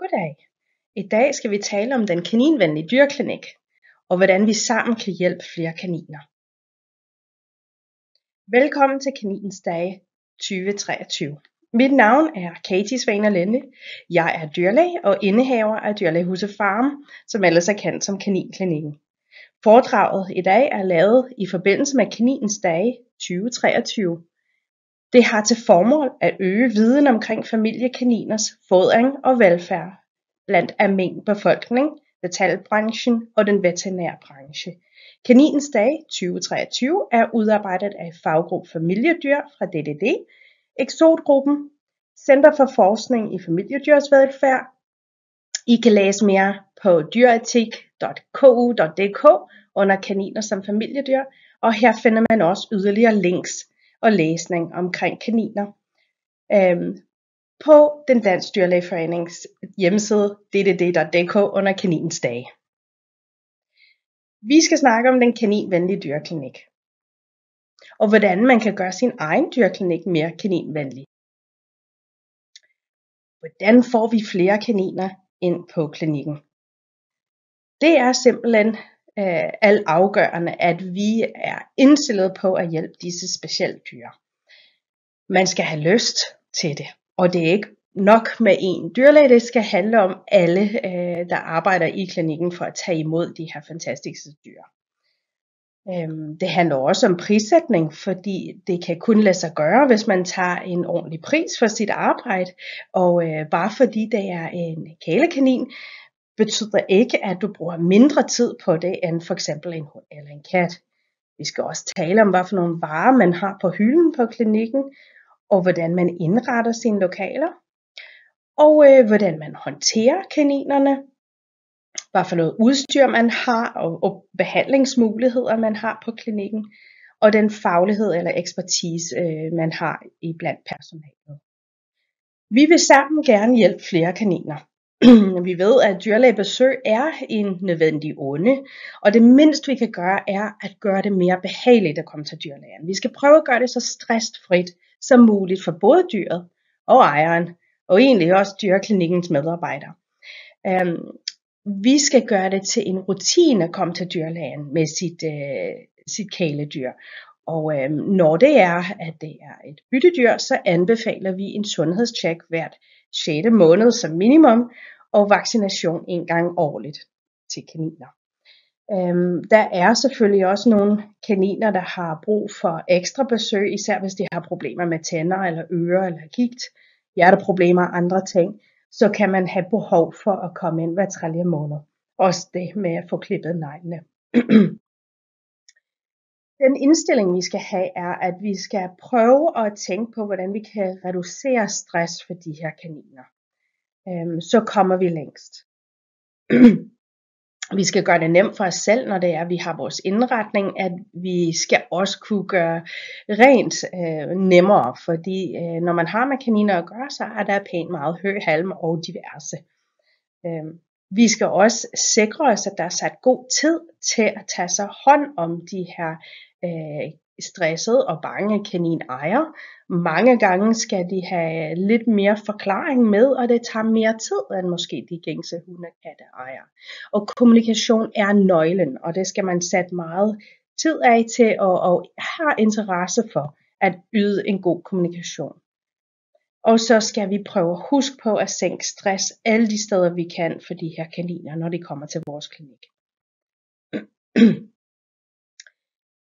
Goddag. I dag skal vi tale om den kaninvenlige dyreklinik, og hvordan vi sammen kan hjælpe flere kaniner. Velkommen til Kaninens Dage 2023. Mit navn er Katie Svaner Linde. Jeg er dyrlæge og indehaver af Dyrlægehuset Farm, som ellers er kendt som Kaninklinikken. Foredraget i dag er lavet i forbindelse med Kaninens Dage 2023. Det har til formål at øge viden omkring familiekaniners fodring og velfærd blandt almen befolkning, detailbranchen og den veterinære branche. Kaninens Dage 2023 er udarbejdet af faggruppe Familiedyr fra DDD, Exotgruppen, Center for Forskning i Familiedyrsvelfærd. I kan læse mere på dyreetik.ku.dk under kaniner som familiedyr, og her finder man også yderligere links og læsning omkring kaniner på den Dansk Dyrlægeforenings hjemmeside ddd.dk under Kaninens Dage. Vi skal snakke om den kaninvenlige dyrklinik, og hvordan man kan gøre sin egen dyrklinik mere kaninvenlig. Hvordan får vi flere kaniner ind på klinikken? Det er simpelthen altafgørende, at vi er indstillet på at hjælpe disse specielle dyr. Man skal have lyst til det, og det er ikke nok med en dyrlæge, det skal handle om alle, der arbejder i klinikken for at tage imod de her fantastiske dyr. Det handler også om prissætning, fordi det kan kun lade sig gøre, hvis man tager en ordentlig pris for sit arbejde, og bare fordi det er en kælekanin, betyder ikke, at du bruger mindre tid på det, end for eksempel en hund eller en kat. Vi skal også tale om, hvad for nogle varer man har på hylden på klinikken, og hvordan man indretter sine lokaler, og hvordan man håndterer kaninerne, hvad for noget udstyr man har, og behandlingsmuligheder man har på klinikken, og den faglighed eller ekspertise, man har i blandt personalet. Vi vil sammen gerne hjælpe flere kaniner. Vi ved, at dyrlægebesøg er en nødvendig onde, og det mindste vi kan gøre, er at gøre det mere behageligt at komme til dyrlægen. Vi skal prøve at gøre det så stressfrit som muligt for både dyret og ejeren, og egentlig også dyrklinikkens medarbejdere. Vi skal gøre det til en rutine at komme til dyrlægen med sit kæledyr. Og når det er, at det er et byttedyr, så anbefaler vi en sundhedstjek hvert 6. måned som minimum, og vaccination en gang årligt til kaniner. Der er selvfølgelig også nogle kaniner, der har brug for ekstra besøg, især hvis de har problemer med tænder eller ører eller gigt, hjerteproblemer og andre ting, så kan man have behov for at komme ind hver 3. måned. Også det med at få klippet neglene. Den indstilling vi skal have er, at vi skal prøve at tænke på, hvordan vi kan reducere stress for de her kaniner. Så kommer vi længst. Vi skal gøre det nemt for os selv, når det er, at vi har vores indretning, at vi skal også kunne gøre rent nemmere, fordi når man har med kaniner at gøre, så er der pænt meget hø, halm og diverse. Vi skal også sikre os, at der er sat god tid til at tage sig hånd om de her stressede og bange kaninejere. Mange gange skal de have lidt mere forklaring med, og det tager mere tid end måske de gængse hundekatteejere. Og kommunikation er nøglen, og det skal man sætte meget tid af til og have interesse for at yde en god kommunikation. Og så skal vi prøve at huske på at sænke stress alle de steder vi kan for de her kaniner, når de kommer til vores klinik.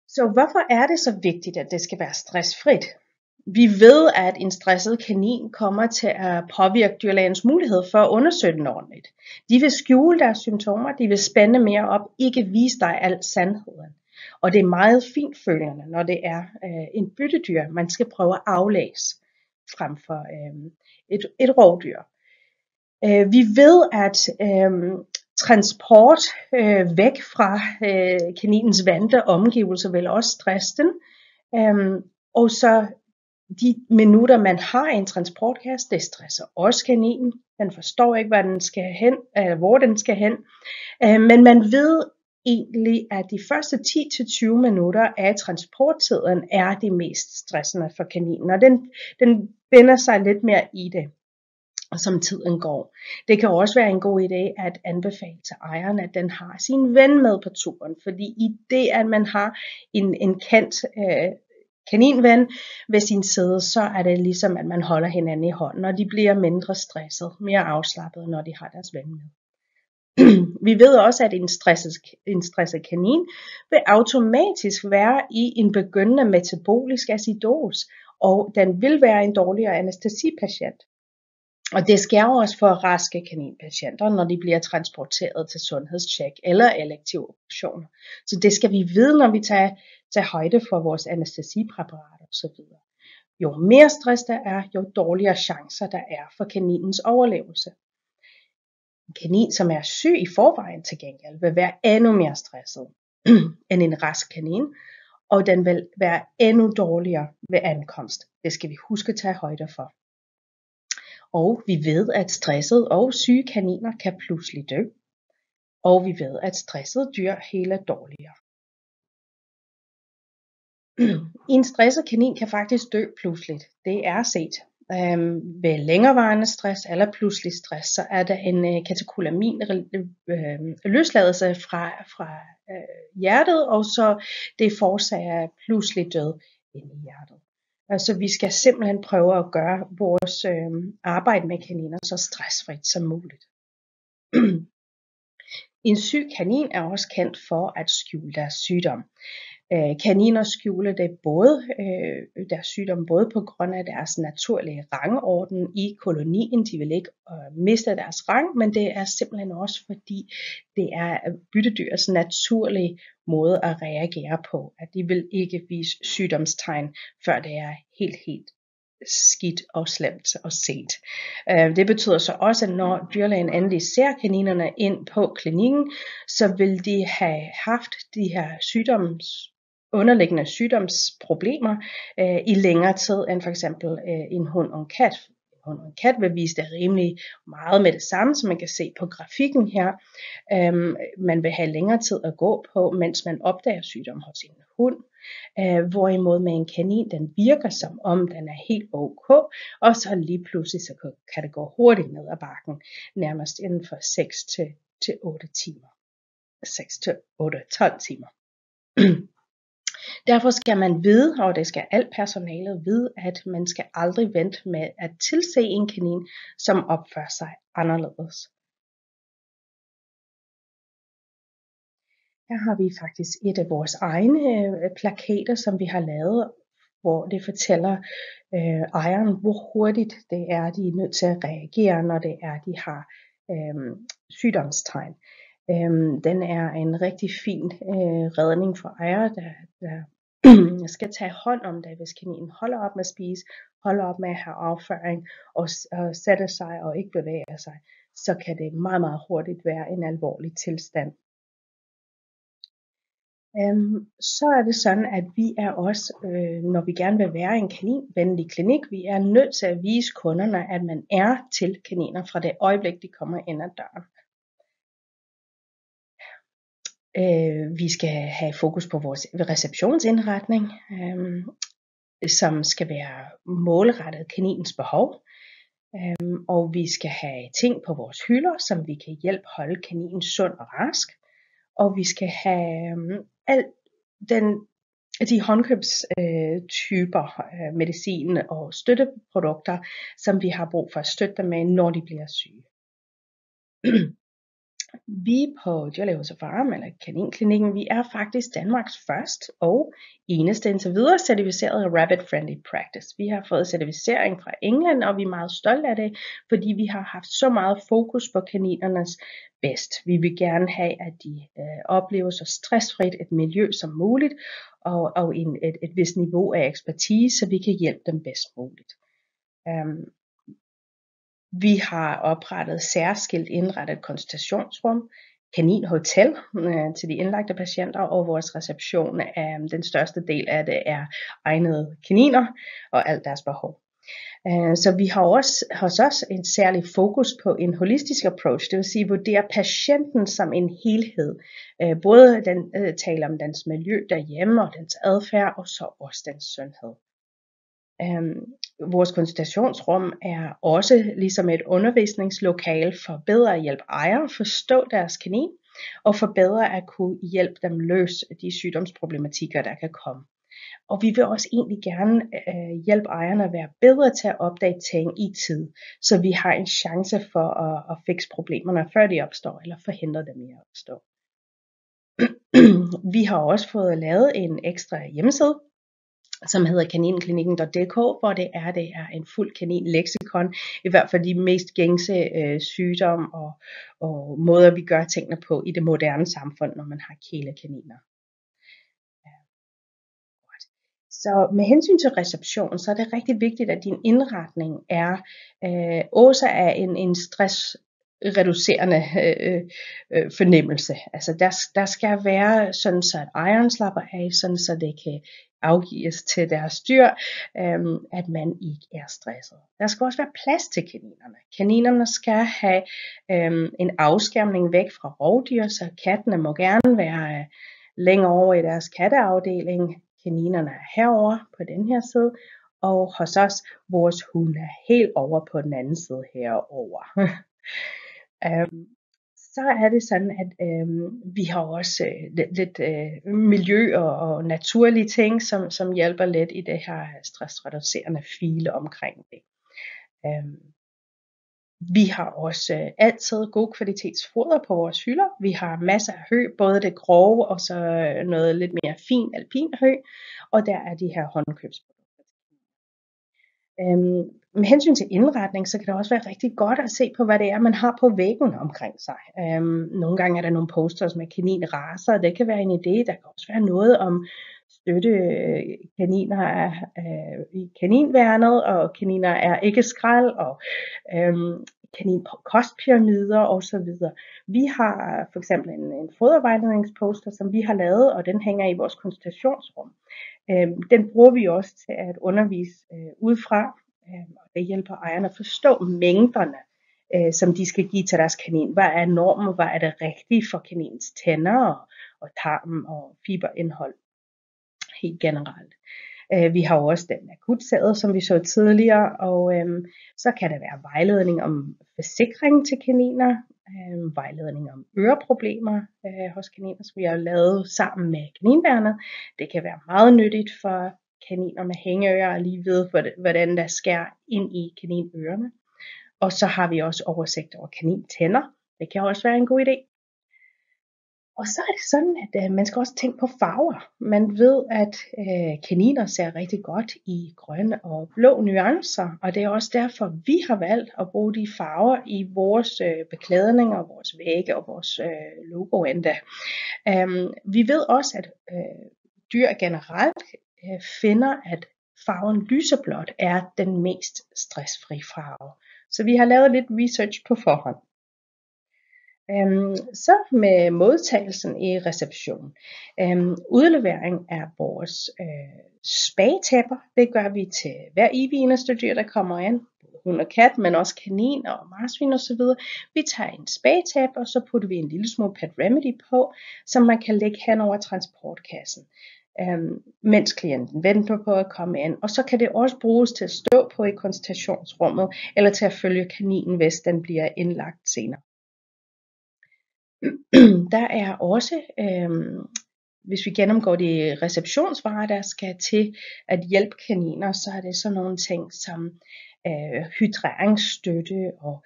Så hvorfor er det så vigtigt, at det skal være stressfrit? Vi ved, at en stresset kanin kommer til at påvirke dyrlægens mulighed for at undersøge den ordentligt. De vil skjule deres symptomer, de vil spænde mere op, ikke vise dig al sandheden. Og det er meget fintfølende, når det er en byttedyr, man skal prøve at aflæse frem for et rovdyr. Vi ved, at transport væk fra kaninens vante omgivelser vil også stresse den. Og så de minutter, man har i en transportkasse, det stresser også kaninen. Den forstår ikke, hvad den skal hen, eller hvor den skal hen. Men man ved egentlig, at de første 10-20 minutter af transporttiden er de mest stressende for kaninen. Og den binder sig lidt mere i det. som tiden går. Det kan også være en god idé at anbefale til ejeren, at den har sin ven med på turen, fordi i det, at man har en kendt kaninven ved sin side, så er det ligesom, at man holder hinanden i hånden, og de bliver mindre stresset, mere afslappet, når de har deres ven med. Vi ved også, at en stresset kanin vil automatisk være i en begyndende metabolisk acidos, og den vil være en dårligere anæstesipatient. Og det sker også for raske kaninpatienter, når de bliver transporteret til sundhedstjek eller elektive operationer. Så det skal vi vide, når vi tager højde for vores anæstesipræparater osv. Jo mere stress der er, jo dårligere chancer der er for kaninens overlevelse. En kanin, som er syg i forvejen til gengæld, vil være endnu mere stresset end en rask kanin, og den vil være endnu dårligere ved ankomst. Det skal vi huske at tage højde for. Og vi ved, at stressede og syge kaniner kan pludselig dø. Og vi ved, at stressede dyr hele dårligere. En stresset kanin kan faktisk dø pludseligt. Det er set. Ved længerevarende stress eller pludselig stress, så er der en katekolamin løsladelse fra hjertet, og så det forårsager pludselig død inde i hjertet. Så vi skal simpelthen prøve at gøre vores arbejde med kaniner så stressfrit som muligt. En syg kanin er også kendt for at skjule deres sygdom. Kaniner skjuler det deres sygdom både på grund af deres naturlige rangorden i kolonien. De vil ikke miste deres rang, men det er simpelthen også fordi det er byttedyrs naturlige måde at reagere på. At de vil ikke vise sygdomstegn, før det er helt skidt og slemt og sent. Det betyder så også, at når dyrlægen endelig ser kaninerne ind på klinikken, så vil de have haft de her underliggende sygdomsproblemer i længere tid end for eksempel en hund og en kat. En hund og en kat vil vise det rimelig meget med det samme, som man kan se på grafikken her. Man vil have længere tid at gå på, mens man opdager sygdom hos en hund. Hvorimod med en kanin, den virker som om den er helt ok, og så lige pludselig så kan det gå hurtigt ned ad bakken, nærmest inden for 6-8 timer. 6-8-12 timer. Derfor skal man vide, og det skal alt personalet vide, at man skal aldrig vente med at tilse en kanin, som opfører sig anderledes. Her har vi faktisk et af vores egne plakater, som vi har lavet, hvor det fortæller ejeren, hvor hurtigt det er, de er nødt til at reagere, når det er, de har sygdomstegn. Den er en rigtig fin redning for ejere, der skal tage hånd om det, hvis kaninen holder op med at spise, holder op med at have afføring og sætter sig og ikke bevæger sig, så kan det meget hurtigt være en alvorlig tilstand. Så er det sådan, at vi er også, når vi gerne vil være en kaninvenlig klinik, vi er nødt til at vise kunderne, at man er til kaniner fra det øjeblik, de kommer ind ad døren. Vi skal have fokus på vores receptionsindretning, som skal være målrettet kaninens behov. Og vi skal have ting på vores hylder, som vi kan hjælpe holde kaninen sund og rask. Og vi skal have de håndkøbstyper, medicin og støtteprodukter, som vi har brug for at støtte dem med, når de bliver syge. Vi på Dyrlægehuset Farum, eller Kaninklinikken, vi er faktisk Danmarks første og eneste indtil videre certificerede Rabbit Friendly Practice. Vi har fået certificering fra England, og vi er meget stolte af det, fordi vi har haft så meget fokus på kaninernes bedst. Vi vil gerne have, at de oplever så stressfrit et miljø som muligt, og et vist niveau af ekspertise, så vi kan hjælpe dem bedst muligt. Vi har oprettet særskilt indrettet konsultationsrum, kaninhotel til de indlagte patienter, og vores reception den største del af det er egnede kaniner og alt deres behov. Så vi har også hos os en særlig fokus på en holistisk approach, det vil sige vurdere patienten som en helhed. Både den taler om dens miljø derhjemme og dens adfærd, og så også dens sundhed. Vores konsultationsrum er også ligesom et undervisningslokale for bedre at hjælpe ejere forstå deres kanin, og for bedre at kunne hjælpe dem løse de sygdomsproblematikker, der kan komme. Og vi vil også egentlig gerne hjælpe ejerne at være bedre til at opdage ting i tid, så vi har en chance for at fikse problemerne, før de opstår, eller forhindre dem i at opstå. Vi har også fået lavet en ekstra hjemmeside, som hedder kaninklinikken.dk, hvor det er en fuld kaninleksikon, i hvert fald de mest gængse sygdomme og måder, vi gør tingene på i det moderne samfund, når man har kælekaniner. Så med hensyn til reception, så er det rigtig vigtigt, at din indretning også er en stressreducerende fornemmelse. Altså der skal være sådan, så at ejeren slapper af, sådan så det kan afgives til deres dyr, at man ikke er stresset. Der skal også være plads til kaninerne. Kaninerne skal have en afskærmning væk fra rovdyr, så kattene må gerne være længere over i deres katteafdeling. Kaninerne er herover på den her side, og hos os, vores hund er helt over på den anden side herover. Så er det sådan, at vi har også lidt miljø og naturlige ting, som hjælper lidt i det her stressreducerende file omkring det. Vi har også altid god kvalitetsfoder på vores hylder. Vi har masser af hø, både det grove og så noget lidt mere fin alpin hø, og der er de her håndkøbsprodukter. Med hensyn til indretning, så kan det også være rigtig godt at se på, hvad det er, man har på væggen omkring sig. Nogle gange er der nogle posters med kaninracer, det kan være en idé. Der kan også være noget om støtte kaniner i kaninværnet, og kaniner er ikke skrald, og kostpyramider osv. Vi har for eksempel en fodervejledningsposter, som vi har lavet, og den hænger i vores konsultationsrum. Den bruger vi også til at undervise udefra, og det hjælper ejerne at forstå mængderne, som de skal give til deres kanin. Hvad er normen, hvad er det rigtige for kaninens tænder og tarm og fiberindhold helt generelt. Vi har jo også den akutsæde, som vi så tidligere, og så kan der være vejledning om forsikring til kaniner, vejledning om øreproblemer hos kaniner, som vi har lavet sammen med kaninværnet. Det kan være meget nyttigt for kaniner med hængeører, og lige ved, hvordan der skærer ind i kaninørerne. Og så har vi også oversigt over kanintænder. Det kan også være en god idé. Og så er det sådan, at man skal også tænke på farver. Man ved, at kaniner ser rigtig godt i grønne og blå nuancer, og det er også derfor, vi har valgt at bruge de farver i vores beklædning og vores vægge og vores logo endda. Vi ved også, at dyr generelt finder, at farven lyseblåt er den mest stressfri farve. Så vi har lavet lidt research på forhånd. Så med modtagelsen i reception. Udlevering af vores spagetæpper, det gør vi til hver evig eneste dyr, der kommer ind. Hund og kat, men også kanin og marsvin osv. Vi tager en spagetæp, og så putter vi en lille smule Pet Remedy på, som man kan lægge hen over transportkassen, mens klienten venter på at komme ind. Og så kan det også bruges til at stå på i konsultationsrummet, eller til at følge kaninen, hvis den bliver indlagt senere. Der er også, hvis vi gennemgår de receptionsvarer, der skal til at hjælpe kaniner, så er det sådan nogle ting som hydreringsstøtte og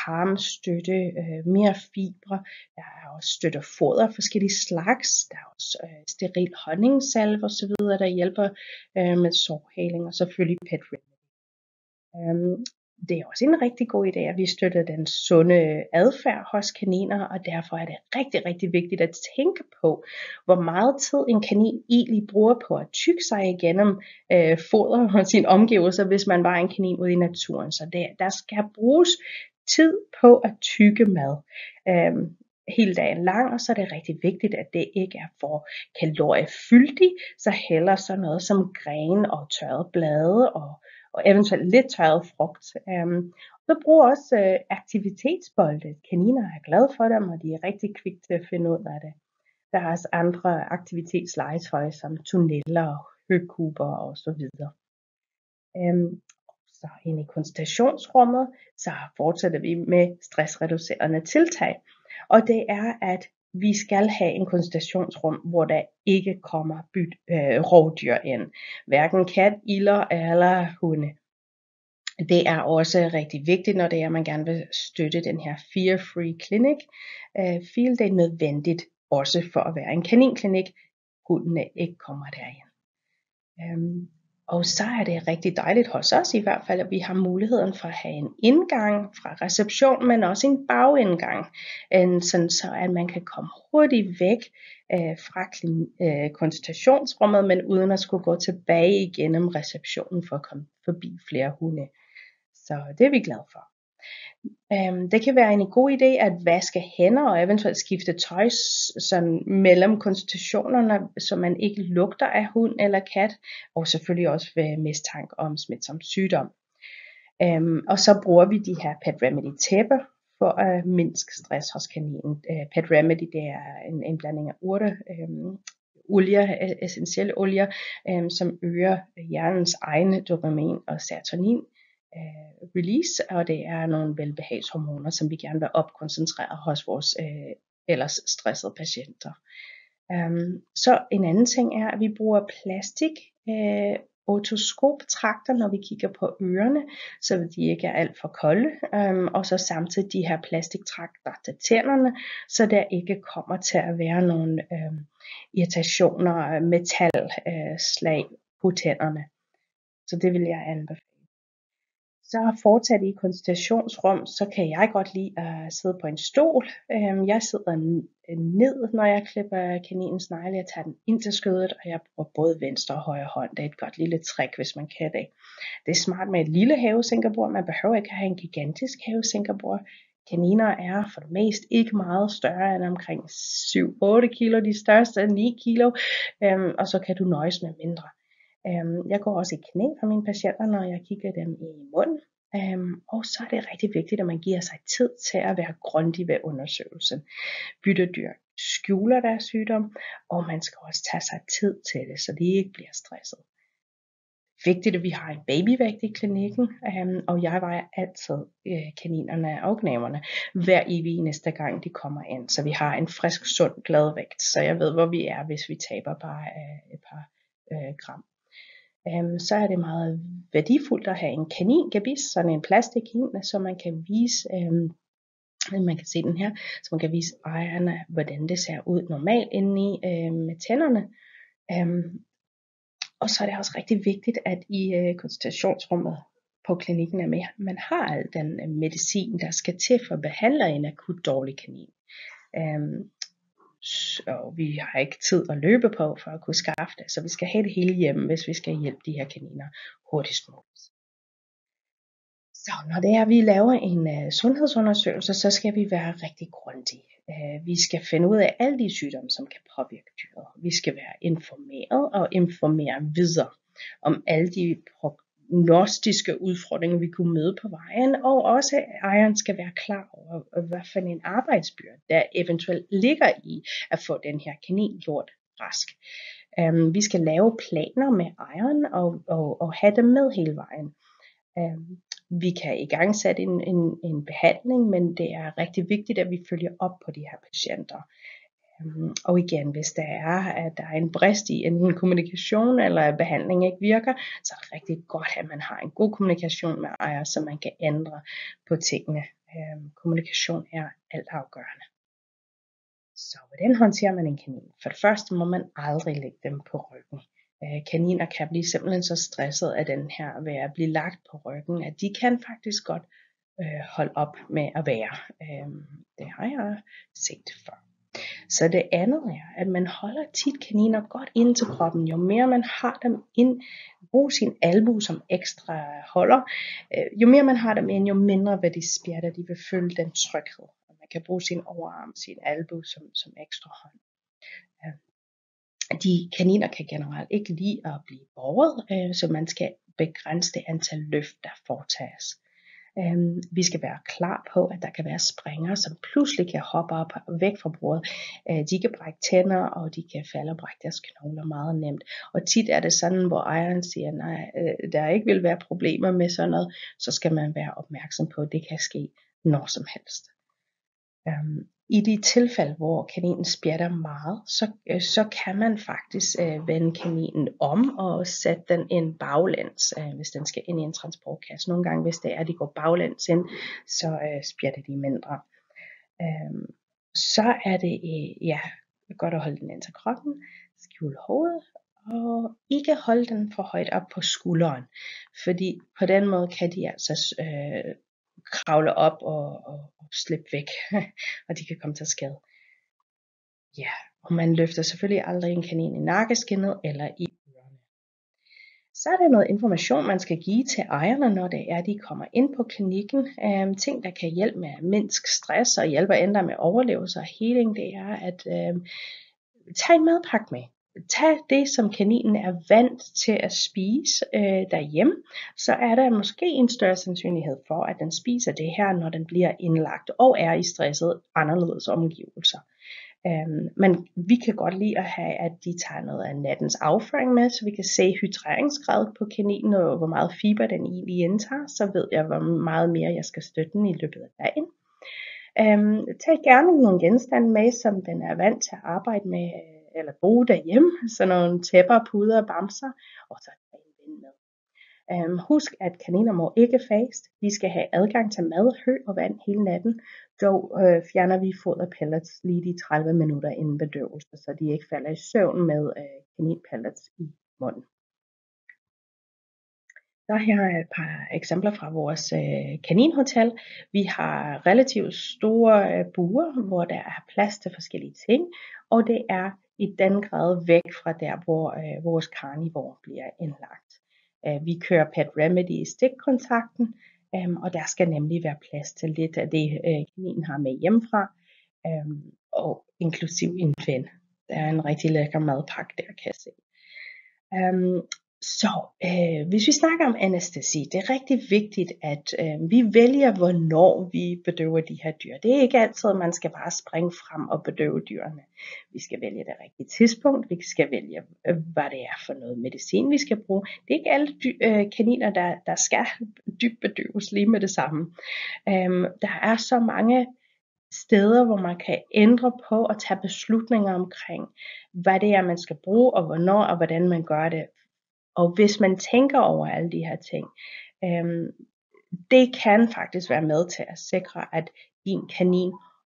tarmstøtte, mere fibre. Der er også støtte og foder, forskellige slags. Der er også steril honningsalve og så videre, der hjælper med sårheling, og selvfølgelig Pet Remedy. Det er også en rigtig god idé, at vi støtter den sunde adfærd hos kaniner, og derfor er det rigtig, rigtig vigtigt at tænke på, hvor meget tid en kanin egentlig bruger på at tygge sig igennem foder og sine omgivelser, hvis man var en kanin ude i naturen. Så der skal bruges tid på at tygge mad hele dagen lang, og så er det rigtig vigtigt, at det ikke er for kaloriefyldigt, så heller sådan noget som gren og tørrede blade og eventuelt lidt tørret frugt. Så bruger også aktivitetsbolde. Kaniner er glade for dem, og de er rigtig kvikke til at finde ud af det. Der er også andre aktivitetslegetøj som tunneller, høkuber og så videre. Så ind i konsultationsrummet, så fortsætter vi med stressreducerende tiltag. Og det er, at vi skal have en konsultationsrum, hvor der ikke kommer rovdyr ind. Hverken kat, ilder eller hunde. Det er også rigtig vigtigt, når det er, at man gerne vil støtte den her fear-free clinic. Feel det er nødvendigt også for at være en kaninklinik. Hundene ikke kommer derind. Og så er det rigtig dejligt hos os i hvert fald, at vi har muligheden for at have en indgang fra reception, men også en bagindgang, sådan så at man kan komme hurtigt væk fra konsultationsrummet, men uden at skulle gå tilbage igennem receptionen for at komme forbi flere hunde. Så det er vi glade for. Det kan være en god idé at vaske hænder og eventuelt skifte tøj sådan mellem konsultationerne, så man ikke lugter af hund eller kat, og selvfølgelig også ved mistanke om smitsom sygdom. Og så bruger vi de her Pet Remedy tæpper for at mindske stress hos kaninen. Pet Remedy, det er en blanding af urter, olier, essentielle olier, som øger hjernens egne dopamin og serotonin release, og det er nogle velbehagshormoner, som vi gerne vil opkoncentrere hos vores ellers stressede patienter. Så en anden ting er, at vi bruger plastik otoskoptrakter, når vi kigger på ørerne, så de ikke er alt for kolde, og så samtidig de her plastiktrakter til tænderne, så der ikke kommer til at være nogle irritationer, metalslag på tænderne. Så det vil jeg anbefale. Så fortsat i konsultationsrum, så kan jeg godt lide at sidde på en stol. Jeg sidder ned, når jeg klipper kaninens negle. Jeg tager den ind til skødet, og jeg bruger både venstre og højre hånd. Det er et godt lille trick, hvis man kan det. Det er smart med et lille havesænkerbord. Man behøver ikke have en gigantisk havesænkerbord. Kaniner er for det meste ikke meget større end omkring 7-8 kilo. De største er 9 kilo, og så kan du nøjes med mindre. Jeg går også i knæ for mine patienter, når jeg kigger dem i munden. Og så er det rigtig vigtigt, at man giver sig tid til at være grundig ved undersøgelsen. Byttedyr skjuler deres sygdom, og man skal også tage sig tid til det, så de ikke bliver stresset. Vigtigt, at vi har en babyvægt i klinikken, og jeg vejer altid kaninerne og gnaverne hver evig eneste gang de kommer ind, så vi har en frisk, sund, glad vægt, så jeg ved, hvor vi er, hvis vi taber bare et par gram. Så er det meget værdifuldt at have en kaningebis, sådan en plastikkanin, så man kan vise, man kan se den her, så man kan vise ejerne, hvordan det ser ud normalt indeni med tænderne. Og så er det også rigtig vigtigt, at i konsultationsrummet på klinikken med, man har al den medicin, der skal til for at behandle en akut dårlig kanin. Og vi har ikke tid at løbe på for at kunne skaffe det, så vi skal have det hele hjemme, hvis vi skal hjælpe de her kaniner hurtigst muligt. Så når det er, at vi laver en sundhedsundersøgelse, så skal vi være rigtig grundige. Vi skal finde ud af alle de sygdomme, som kan påvirke dyret. Vi skal være informeret og informere videre om alle de prognostiske udfordringer, vi kunne møde på vejen, og også ejeren skal være klar over, hvad for en arbejdsbyrde, der eventuelt ligger i at få den her kanin gjort rask. Vi skal lave planer med ejeren og have dem med hele vejen. Vi kan i gang sætte en behandling, men det er rigtig vigtigt, at vi følger op på de her patienter. Og igen, hvis der er en brist i enten kommunikation eller at behandling ikke virker, så er det rigtig godt, at man har en god kommunikation med ejer, så man kan ændre på tingene. Kommunikation er altafgørende. Så hvordan håndterer man en kanin? For det første må man aldrig lægge dem på ryggen. Kaniner kan blive simpelthen så stresset af den her ved at blive lagt på ryggen, at de kan faktisk godt holde op med at være. Det har jeg set før. Så det andet er, at man holder tit kaniner godt ind til kroppen. Jo mere man har dem ind, brug sin albu som ekstra holder. Jo mere man har dem ind, jo mindre vil de spjætte, de vil føle den tryghed. Og man kan bruge sin overarm, sin albu som ekstra hånd. De kaniner kan generelt ikke lide at blive båret, så man skal begrænse det antal løft, der foretages. Vi skal være klar på, at der kan være springer, som pludselig kan hoppe op væk fra bordet. De kan brække tænder, og de kan falde og brække deres knogler meget nemt. Og tit er det sådan, hvor ejeren siger, nej, der ikke vil være problemer med sådan noget, så skal man være opmærksom på, at det kan ske når som helst. I de tilfælde, hvor kaninen spjætter meget, så kan man faktisk vende kaninen om og sætte den ind baglæns, hvis den skal ind i en transportkasse. Nogle gange, hvis det er, at de går baglæns ind, så spjætter de mindre. Så er det godt at holde den ind til kroppen, skjule hovedet, og ikke holde den for højt op på skulderen, fordi på den måde kan de altså kravle op og slippe væk, og de kan komme til skade. Og man løfter selvfølgelig aldrig en kanin i nakkeskindet eller i ørerne. Så er der noget information, man skal give til ejerne, når det er, de kommer ind på klinikken. Ting, der kan hjælpe med at mindske stress og hjælpe at ændre med overlevelse og healing, det er at tage en madpakke med. Tag det, som kaninen er vant til at spise derhjemme, så er der måske en større sandsynlighed for, at den spiser det her, når den bliver indlagt og er i stresset anderledes omgivelser. Men vi kan godt lide at have, at de tager noget af nattens afføring med, så vi kan se hydreringsgrad på kaninen, og hvor meget fiber den egentlig indtager, så ved jeg, hvor meget mere jeg skal støtte den i løbet af dagen. Tag gerne nogle genstande med, som den er vant til at arbejde med, eller bruge derhjemme, så nogle tæpper, puder og bamser, og så en ven med. Husk, at kaniner må ikke faste. De skal have adgang til mad, hø og vand hele natten. Dog fjerner vi foderpellets lige de 30 minutter inden bedøvelse, så de ikke falder i søvn med kaninpellets i munden. Der her er et par eksempler fra vores kaninhotel. Vi har relativt store buer, hvor der er plads til forskellige ting, og det er i den grad væk fra der, hvor vores karnivor bliver indlagt. Vi kører Pet Remedy i stikkontakten, og der skal nemlig være plads til lidt af det, kaninen har med hjemmefra, og inklusiv en ven. Der er en rigtig lækker madpakke der, kan jeg se. Hvis vi snakker om anæstesi, det er rigtig vigtigt, at vi vælger, hvornår vi bedøver de her dyr. Det er ikke altid, at man skal bare springe frem og bedøve dyrene. Vi skal vælge det rigtige tidspunkt. Vi skal vælge, hvad det er for noget medicin, vi skal bruge. Det er ikke alle kaniner, der skal dybbedøves lige med det samme. Der er så mange steder, hvor man kan ændre på og tage beslutninger omkring, hvad det er, man skal bruge, og hvornår og hvordan man gør det. Og hvis man tænker over alle de her ting, det kan faktisk være med til at sikre, at din kanin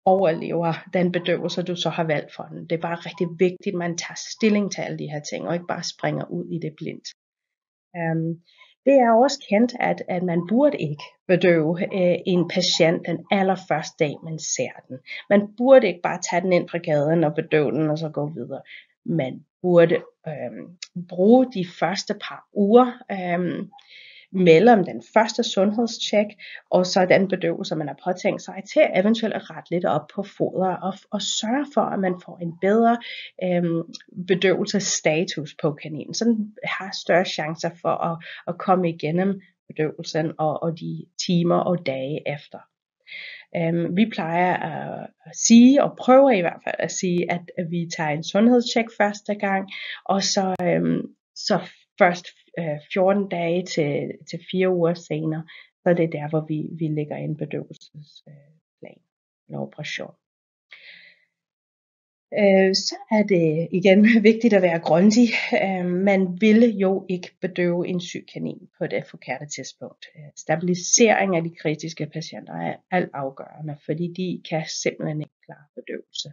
overlever den bedøvelse, du så har valgt for den. Det er bare rigtig vigtigt, at man tager stilling til alle de her ting, og ikke bare springer ud i det blindt. Det er også kendt, at man burde ikke bedøve en patient den allerførste dag, man ser den. Man burde ikke bare tage den ind fra gaden og bedøve den, og så gå videre. Man burde bruge de første par uger mellem den første sundhedstjek og så den bedøvelse, man har påtænkt sig til, eventuelt at rette lidt op på foder og sørge for, at man får en bedre bedøvelsesstatus på kaninen, så den har større chancer for at komme igennem bedøvelsen og de timer og dage efter. Vi plejer at sige, og prøver i hvert fald at sige, at vi tager en sundhedstjek første gang, og så først 14 dage til 4 uger senere, så er det der, hvor vi lægger en bedøvelsesplan eller operation. Så er det igen vigtigt at være grundig. Man vil jo ikke bedøve en syg kanin på det forkerte tidspunkt. Stabilisering af de kritiske patienter er alt afgørende, fordi de kan simpelthen ikke klare bedøvelse,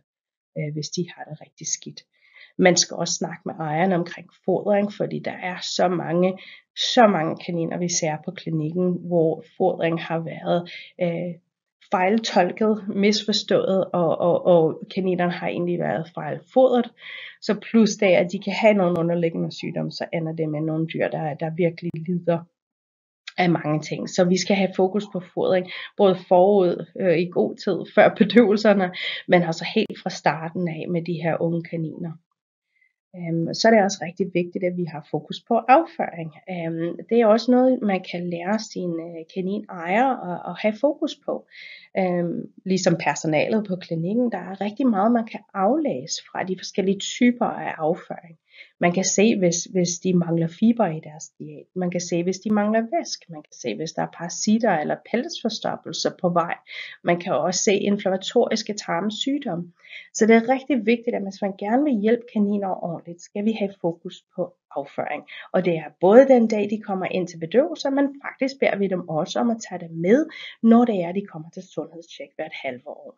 hvis de har det rigtig skidt. Man skal også snakke med ejerne omkring fodring, fordi der er så mange kaniner, vi ser på klinikken, hvor fodring har været fejltolket, misforstået, og kaninerne har egentlig været fejlfodret. Så plus det, at de kan have nogle underliggende sygdomme, så ender det med nogle dyr, der virkelig lider af mange ting. Så vi skal have fokus på fodring, både forud i god tid, før bedøvelserne, men også helt fra starten af med de her unge kaniner. Så er det også rigtig vigtigt, at vi har fokus på afføring. Det er også noget, man kan lære sin kaninejer at have fokus på. Ligesom personalet på klinikken, der er rigtig meget, man kan aflæse fra de forskellige typer af afføring. Man kan se, hvis de mangler fiber i deres diæt. Man kan se, hvis de mangler væsk. Man kan se, hvis der er parasitter eller pelsforstoppelse på vej. Man kan også se inflammatoriske tarmsygdomme. Så det er rigtig vigtigt, at hvis man gerne vil hjælpe kaniner ordentligt, skal vi have fokus på afføring. Og det er både den dag, de kommer ind til bedøvelse, men faktisk beder vi dem også om at tage det med, når det er, de kommer til sundhedstjek hvert halve år.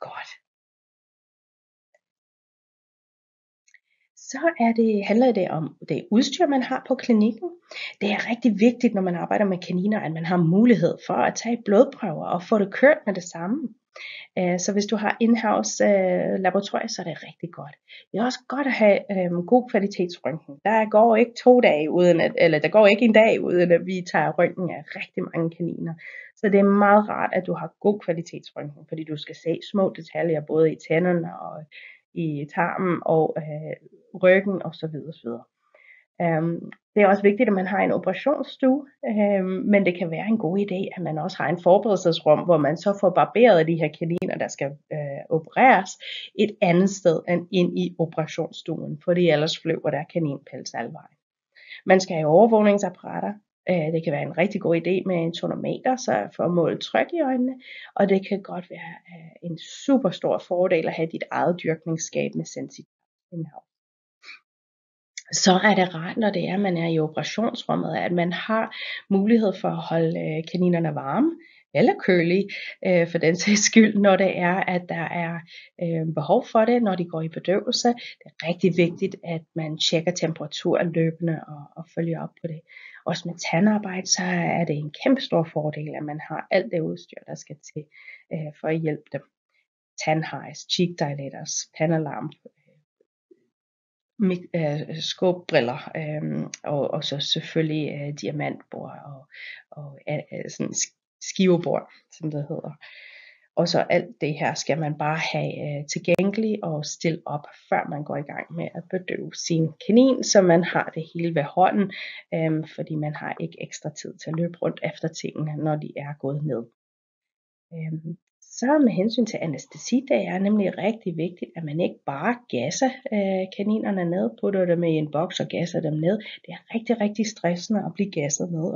Godt. Så handler det om det udstyr, man har på klinikken. Det er rigtig vigtigt, når man arbejder med kaniner, at man har mulighed for at tage blodprøver og få det kørt med det samme. Så hvis du har in-house laboratorie, så er det rigtig godt. Det er også godt at have god kvalitetsrøntgen. Der går ikke en dag uden at vi tager røntgen af rigtig mange kaniner. Så det er meget rart, at du har god kvalitetsrøntgen, fordi du skal se små detaljer både i tænderne og i tarmen og ryggen osv. Det er også vigtigt, at man har en operationsstue, men det kan være en god idé, at man også har en forberedelsesrum, hvor man så får barberet de her kaniner, der skal opereres, et andet sted end ind i operationsstuen, fordi ellers flyver der kaninpels alle vejen. Man skal have overvågningsapparater. Det kan være en rigtig god idé med en tonometer, så for at måle tryk i øjnene, og det kan godt være en super stor fordel at have dit eget dyrkningsskab med sensitivt indhold. Så er det rart, når det er, man er i operationsrummet, at man har mulighed for at holde kaninerne varme eller kølige, for den sags skyld, når det er, at der er behov for det, når de går i bedøvelse. Det er rigtig vigtigt, at man tjekker temperatur løbende og følger op på det. Også med tandarbejde, så er det en kæmpe stor fordel, at man har alt det udstyr, der skal til for at hjælpe dem. Tandhejs, cheek dilators, pandalarm, skåbbriller, og så selvfølgelig diamantbord og sådan skivebord, som det hedder. Og så alt det her skal man bare have tilgængeligt og stille op, før man går i gang med at bedøve sin kanin, så man har det hele ved hånden, fordi man har ikke ekstra tid til at løbe rundt efter tingene, når de er gået ned. Så med hensyn til anæstesi, det er nemlig rigtig vigtigt, at man ikke bare gasser kaninerne ned, putter dem i en boks og gasser dem ned. Det er rigtig, rigtig stressende at blive gasset ned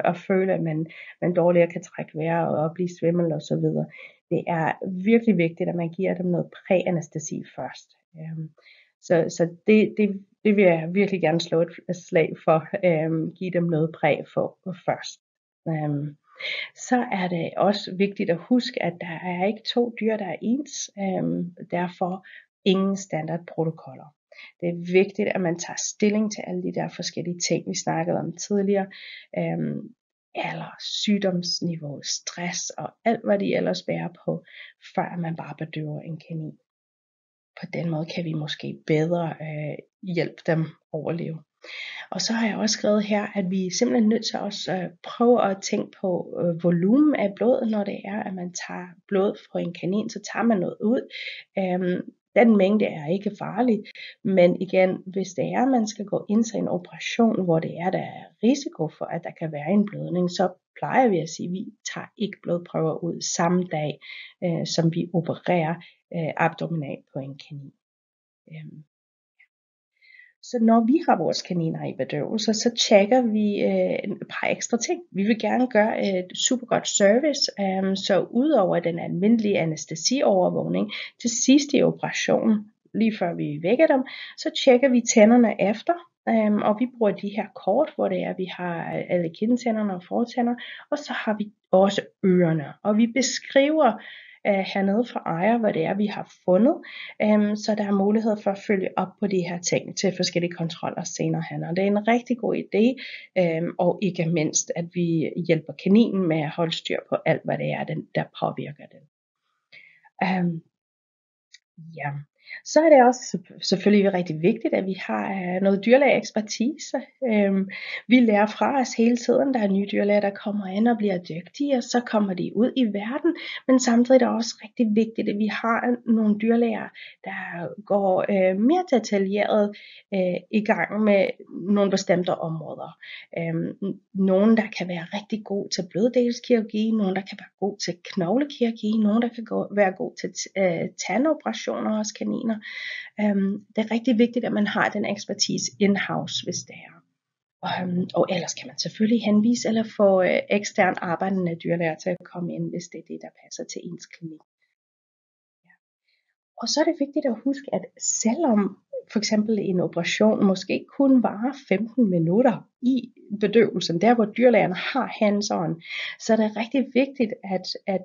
og føle, at man dårligere kan trække vejret og blive svimmel og så videre. Det er virkelig vigtigt, at man giver dem noget præanæstesi først. Så det vil jeg virkelig gerne slå et slag for, give dem noget præ for først. Så er det også vigtigt at huske, at der er ikke to dyr, der er ens, derfor ingen standardprotokoller. Det er vigtigt, at man tager stilling til alle de der forskellige ting, vi snakkede om tidligere, alder, sygdomsniveau, stress og alt, hvad de ellers bærer på, før man bare bedøver en kanin. På den måde kan vi måske bedre hjælpe dem overleve. Og så har jeg også skrevet her, at vi er simpelthen nødt til at prøve at tænke på volumen af blod, når det er, at man tager blod fra en kanin, så tager man noget ud. Den mængde er ikke farlig, men igen, hvis det er, at man skal gå ind til en operation, hvor det er, der er risiko for, at der kan være en blødning, så plejer vi at sige, at vi tager ikke blodprøver ud samme dag, som vi opererer abdominalt på en kanin. Så når vi har vores kaniner i bedøvelse, så tjekker vi et par ekstra ting. Vi vil gerne gøre et super godt service, så udover den almindelige anæstesiovervågning til sidst i operationen, lige før vi vækker dem, så tjekker vi tænderne efter, og vi bruger de her kort, hvor det er, vi har alle kindtænderne og fortænder, og så har vi også ørerne, og vi beskriver hernede fra ejer, hvad det er, vi har fundet, så der er mulighed for at følge op på de her ting til forskellige kontroller senere hen. Og det er en rigtig god idé, og ikke mindst, at vi hjælper kaninen med at holde styr på alt, hvad det er, der påvirker den. Ja. Så er det også selvfølgelig rigtig vigtigt, at vi har noget dyrlægeekspertise. Vi lærer fra os hele tiden. Der er nye dyrlæger, der kommer ind og bliver dygtige, og så kommer de ud i verden. Men samtidig er det også rigtig vigtigt, at vi har nogle dyrlæger, der går mere detaljeret i gang med nogle bestemte områder. Nogle, der kan være rigtig god til bløddelskirurgi, nogle, der kan være god til knoglekirurgi, nogle, der kan være god til tandoperationer hos kaniner. Det er rigtig vigtigt, at man har den ekspertise in-house, hvis det er. Og ellers kan man selvfølgelig henvise eller få ekstern arbejdende dyrlæger til at komme ind, hvis det er det, der passer til ens klinik. Ja. Og så er det vigtigt at huske, at selvom for eksempel en operation måske kun varer 15 minutter i bedøvelsen, der hvor dyrlægerne har hands-on, så er det rigtig vigtigt, at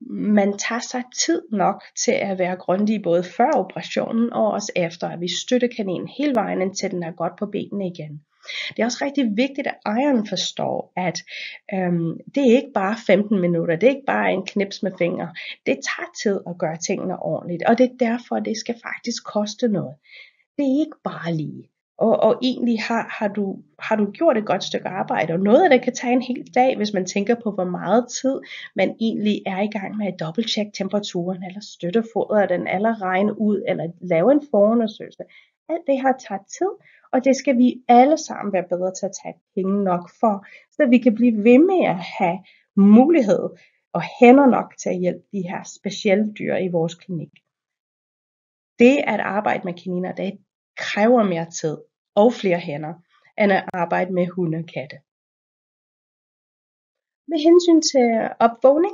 man tager sig tid nok til at være grundig både før operationen og også efter, at vi støtter kaninen hele vejen indtil den er godt på benene igen. Det er også rigtig vigtigt, at ejeren forstår, at det er ikke bare 15 minutter, det er ikke bare en knips med fingre. Det tager tid at gøre tingene ordentligt, og det er derfor, det skal faktisk koste noget. Det er ikke bare lige. Og egentlig har du gjort et godt stykke arbejde, og noget af det kan tage en hel dag, hvis man tænker på, hvor meget tid man egentlig er i gang med at dobbelttjekke temperaturen, eller støtte fodret den, eller regne ud, eller lave en forundersøgelse. Alt det har taget tid, og det skal vi alle sammen være bedre til at tage penge nok for, så vi kan blive ved med at have mulighed og hænder nok til at hjælpe de her specielle dyr i vores klinik. Det at arbejde med kaniner, det kræver mere tid og flere hænder, end at arbejde med hunde og katte. Med hensyn til opvågning,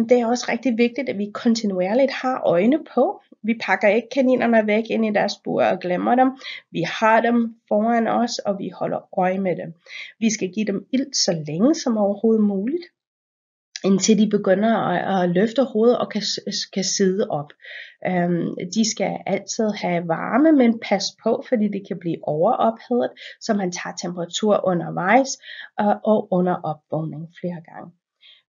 det er også rigtig vigtigt, at vi kontinuerligt har øjne på. Vi pakker ikke kaninerne væk ind i deres bur og glemmer dem. Vi har dem foran os, og vi holder øje med dem. Vi skal give dem ilt så længe som overhovedet muligt, indtil de begynder at løfte hovedet og kan sidde op. De skal altid have varme, men pas på, fordi de kan blive overophedet, så man tager temperatur undervejs og under opvågning flere gange.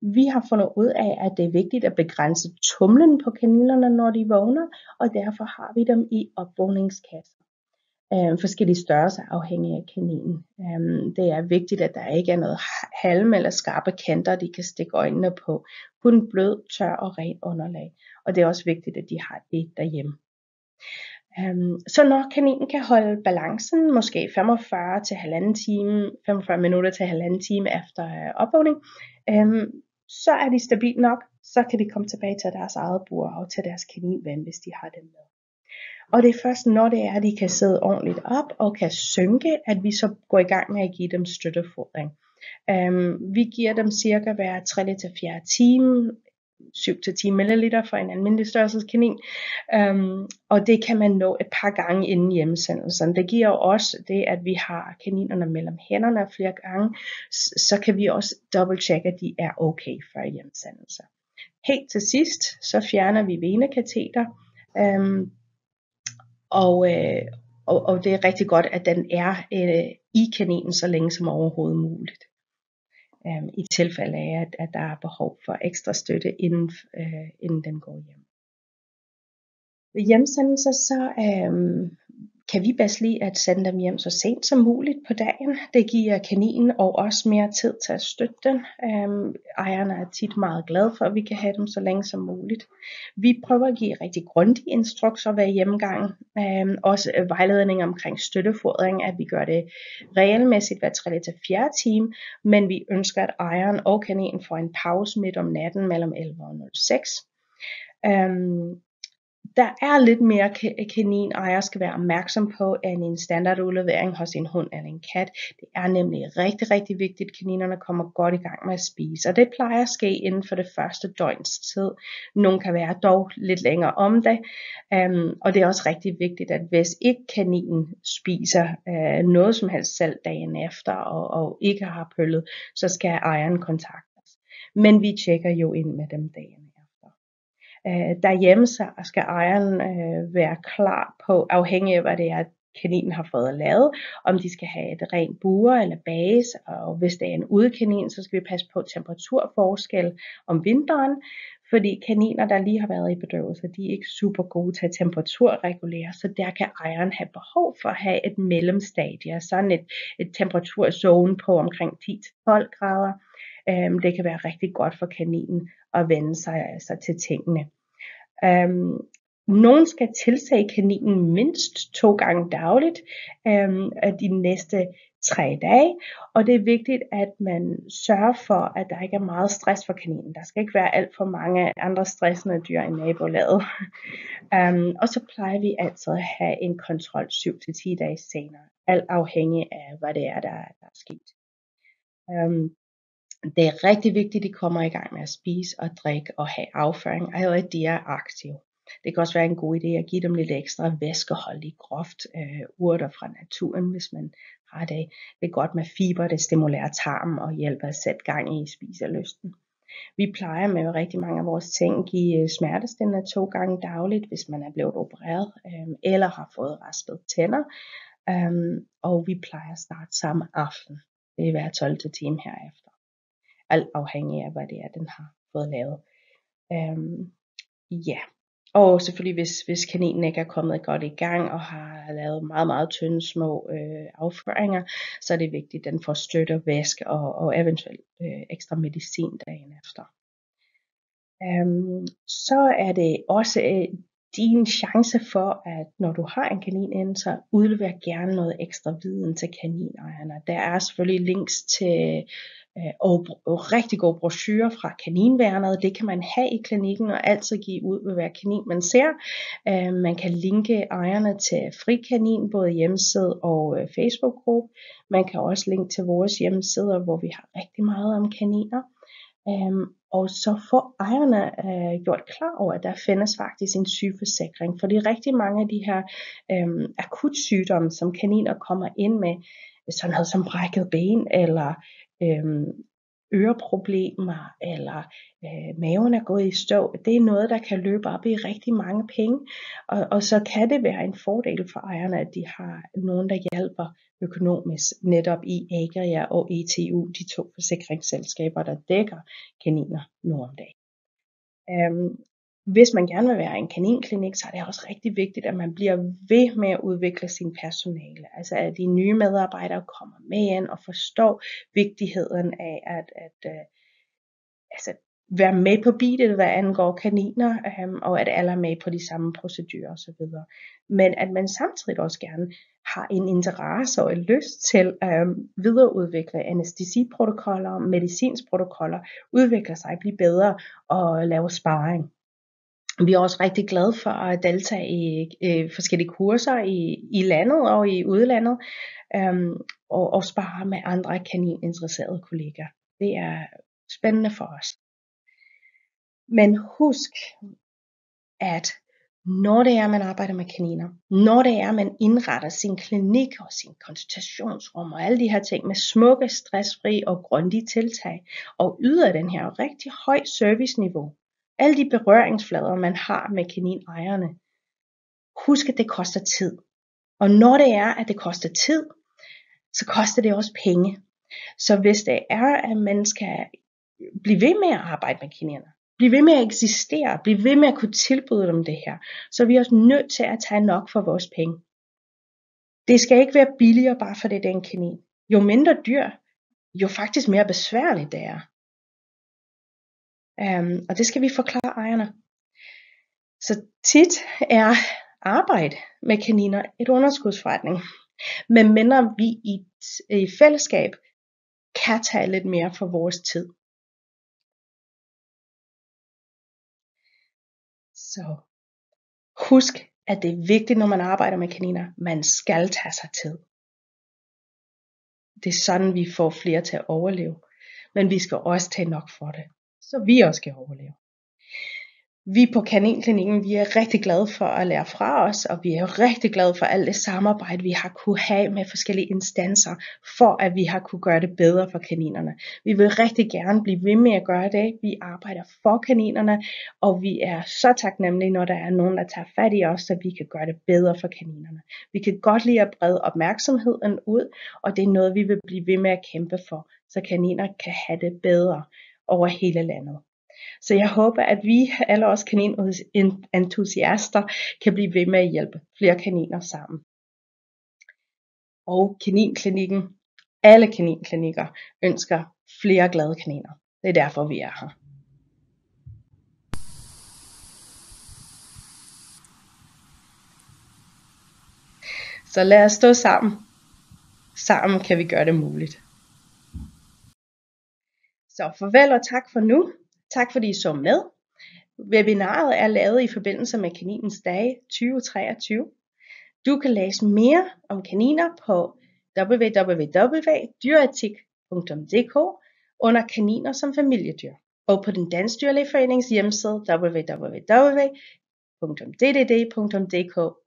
Vi har fundet ud af, at det er vigtigt at begrænse tumlen på kaninerne, når de vågner, og derfor har vi dem i opvågningskasser. Forskellige størrelser afhængig af kaninen. Det er vigtigt, at der ikke er noget halm eller skarpe kanter, de kan stikke øjnene på. Kun blød, tør og ren underlag. Og det er også vigtigt, at de har det derhjemme. Så når kaninen kan holde balancen, måske 45 minutter til halvanden time efter opvågning, så er de stabilt nok, så kan de komme tilbage til deres eget bur og til deres kaninven, hvis de har dem med. Og det er først når det er, at de kan sidde ordentligt op og kan synke, at vi så går i gang med at give dem støttefodring. Vi giver dem cirka hver 3-4 time, 7-10 ml for en almindelig størrelseskanin, og det kan man nå et par gange inden hjemsendelsen. Det giver også det, at vi har kaninerne mellem hænderne flere gange, så kan vi også dobbelttjekke, at de er okay før hjemsendelse. Helt til sidst, så fjerner vi venekateter, og det er rigtig godt, at den er i kaninen så længe som overhovedet muligt. I tilfælde af, at der er behov for ekstra støtte, inden den går hjem. Ved hjemsendelse, så kan vi bedst lide at sende dem hjem så sent som muligt på dagen. Det giver kaninen og også mere tid til at støtte den. Ejerne er tit meget glade for, at vi kan have dem så længe som muligt. Vi prøver at give rigtig grundige instrukser ved hjemgang. Også vejledning omkring støttefodring, at vi gør det regelmæssigt hver 3-4 time. Men vi ønsker, at ejeren og kaninen får en pause midt om natten mellem 11 og 06. Der er lidt mere kaninejer skal være opmærksom på end en standardudlevering hos en hund eller en kat. Det er nemlig rigtig, rigtig vigtigt, at kaninerne kommer godt i gang med at spise. Og det plejer at ske inden for det første døgns tid. Nogle kan være dog lidt længere om det. Og det er også rigtig vigtigt, at hvis ikke kaninen spiser noget som helst selv dagen efter og ikke har pøllet, så skal ejeren kontaktes. Men vi tjekker jo ind med dem dagen. Derhjemme så skal ejeren være klar på, afhængig af hvad det er, kaninen har fået lavet, om de skal have et rent bure eller base, og hvis det er en udekanin, så skal vi passe på temperaturforskel om vinteren, Fordi kaniner, der lige har været i bedøvelse, de er ikke super gode til at temperaturregulere, så der kan ejeren have behov for at have et mellemstadie, sådan et temperaturzone på omkring 10-12 grader. Det kan være rigtig godt for kaninen at vende sig til tingene. Nogen skal tilse kaninen mindst 2 gange dagligt de næste 3 dage, og det er vigtigt, at man sørger for, at der ikke er meget stress for kaninen. Der skal ikke være alt for mange andre stressende dyr i nabolaget. Og så plejer vi altid at have en kontrol 7-10 dage senere, alt afhængig af, hvad det er, der er sket. Det er rigtig vigtigt, at de kommer i gang med at spise og drikke og have afføring, og at de er aktive. Det kan også være en god idé at give dem lidt ekstra væskeholdige groft urter fra naturen, hvis man har det. Det er godt med fiber, det stimulerer tarmen og hjælper at sætte gang i spiselysten. Vi plejer med rigtig mange af vores ting at give smertestillende 2 gange dagligt, hvis man er blevet opereret eller har fået raspet tænder. Og vi plejer at starte samme aften. Det er hver 12. time herefter. Alt afhængig af, hvad det er, den har fået lavet. Ja. Og selvfølgelig, hvis kaninen ikke er kommet godt i gang og har lavet meget, meget tynde små afføringer, så er det vigtigt, at den får støtte og væske og eventuelt ekstra medicin dagen efter. Så er det også din chance for, at når du har en kanin inde, så udlever gerne noget ekstra viden til kaninejerne. Der er selvfølgelig links til og rigtig gode brochurer fra Kaninværnet. Det kan man have i klinikken og altid give ud ved hver kanin man ser. Man kan linke ejerne til Frikanin, både hjemmeside og Facebook-gruppe. Man kan også linke til vores hjemmesider, hvor vi har rigtig meget om kaniner. Og så får ejerne gjort klar over, at der findes faktisk en sygeforsikring. Fordi rigtig mange af de her akut sygdomme, som kaniner kommer ind med, sådan noget som brækket ben, eller øreproblemer, eller maven er gået i stå, det er noget, der kan løbe op i rigtig mange penge. Og så kan det være en fordel for ejerne, at de har nogen, der hjælper økonomisk, netop i Agria og ETU, de 2 forsikringsselskaber, der dækker kaniner nu om dagen. Hvis man gerne vil være en kaninklinik, så er det også rigtig vigtigt, at man bliver ved med at udvikle sin personale. Altså at de nye medarbejdere kommer med ind og forstår vigtigheden af at være med på beatet, hvad angår kaniner, og at alle er med på de samme procedurer osv. Men at man samtidig også gerne har en interesse og en lyst til at videreudvikle anæstesiprotokoller, medicinprotokoller, udvikle sig, blive bedre og lave sparring. Vi er også rigtig glade for at deltage i forskellige kurser i landet og i udlandet, og spare med andre kanininteresserede kollegaer. Det er spændende for os. Men husk, at når det er, man arbejder med kaniner, når det er, man indretter sin klinik og sin konsultationsrum og alle de her ting med smukke, stressfri og grundige tiltag, og yder den her rigtig høj serviceniveau, alle de berøringsflader, man har med kaninejerne, husk, at det koster tid. Og når det er, at det koster tid, så koster det også penge. Så hvis det er, at man skal blive ved med at arbejde med kaninerne, blive ved med at eksistere, blive ved med at kunne tilbyde dem det her, så er vi også nødt til at tage nok for vores penge. Det skal ikke være billigere, bare fordi det er en kanin. Jo mindre dyr, jo faktisk mere besværligt det er. Og det skal vi forklare ejerne. Så tit er arbejde med kaniner et underskudsforretning. Men mindre vi i fællesskab kan tage lidt mere for vores tid. Så husk, at det er vigtigt, når man arbejder med kaniner. Man skal tage sig tid. Det er sådan, vi får flere til at overleve. Men vi skal også tage nok for det, så vi også kan overleve. Vi på Kaninklinikken, vi er rigtig glade for at lære fra os, og vi er rigtig glade for alt det samarbejde, vi har kunne have med forskellige instanser, for at vi har kunne gøre det bedre for kaninerne. Vi vil rigtig gerne blive ved med at gøre det. Vi arbejder for kaninerne, og vi er så taknemmelige, når der er nogen, der tager fat i os, så vi kan gøre det bedre for kaninerne. Vi kan godt lide at brede opmærksomheden ud, og det er noget, vi vil blive ved med at kæmpe for, så kaniner kan have det bedre over hele landet. Så jeg håber, at vi, alle os kaninentusiaster, kan blive ved med at hjælpe flere kaniner sammen. Og kaninklinikken, alle kaninklinikker, ønsker flere glade kaniner. Det er derfor, vi er her. Så lad os stå sammen. Sammen kan vi gøre det muligt. Så farvel og tak for nu. Tak fordi I så med. Webinaret er lavet i forbindelse med Kaninens Dage 2023. Du kan læse mere om kaniner på www.dyreetik.dk under kaniner som familiedyr, og på den Danske Dyrlægeforenings hjemmeside www.ddd.dk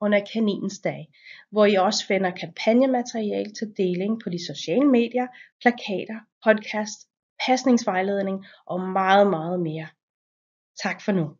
under Kaninens Dag, hvor I også finder kampagnemateriale til deling på de sociale medier, plakater, podcast, pasningsvejledning og meget, meget mere. Tak for nu.